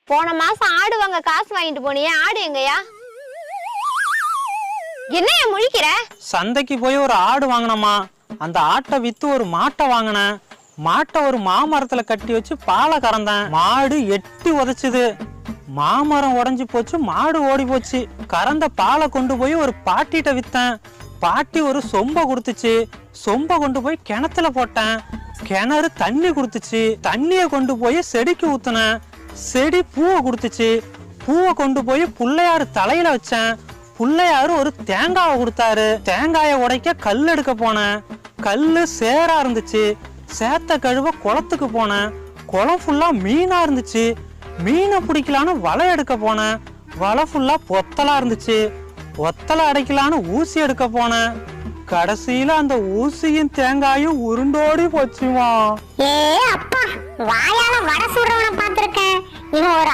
போன மாசம் ஆடு வாங்க காசு வாங்கிட்டு போனியே, ஆடு எங்கயா? என்னைய முழிக்கிற? சந்தைக்கு போய் ஒரு ஆடு வாங்கினமா, அந்த ஆட்டை வித்து ஒரு மாட்டை வாங்கினேன். மாட்டை ஒரு மாமரத்துல கட்டி வச்சு பாலை கறந்தேன். மாடு எட்டி உதைச்சுது. மாமரம் உடைஞ்சு போச்சு, மாடு ஓடி போச்சு. கறந்த பாலை கொண்டு போய் ஒரு பாட்டிட்ட வித்தேன். பாட்டி ஒரு சொம்ப கொடுத்துச்சு. சொம்ப கொண்டு போய் கிணத்துல போட்டேன். கிணறு தண்ணி கொடுத்துச்சு. தண்ணிய கொண்டு போய் செடிக்கு ஊத்துனேன். செடி பூவை கொடுத்துச்சு. பூவை கொண்டு போய் புள்ளையாரு தலையில வச்சேன். புள்ளையாரு ஒரு தேங்காவை கொடுத்தாரு. தேங்காயை உடைக்க கல் எடுக்க போனேன். கல்லு சேரா இருந்துச்சு. சேத்த கழுவ குளத்துக்கு போனேன். குளம் ஃபுல்லா மீனா இருந்துச்சு. மீனை பிடிக்கலான்னு வலை எடுக்க போனேன். வலை ஃபுல்லா பொத்தலா இருந்துச்சு. ஒத்தலை அடைக்கலான்னு ஊசி எடுக்க போனேன். கடைசியில அந்த ஊசியும் தேங்காயும் உருண்டோடி போச்சுமா. ஏ அப்பா, வாயால வடை சுடுறவனை பார்த்திருக்கேன். இவன் ஒரு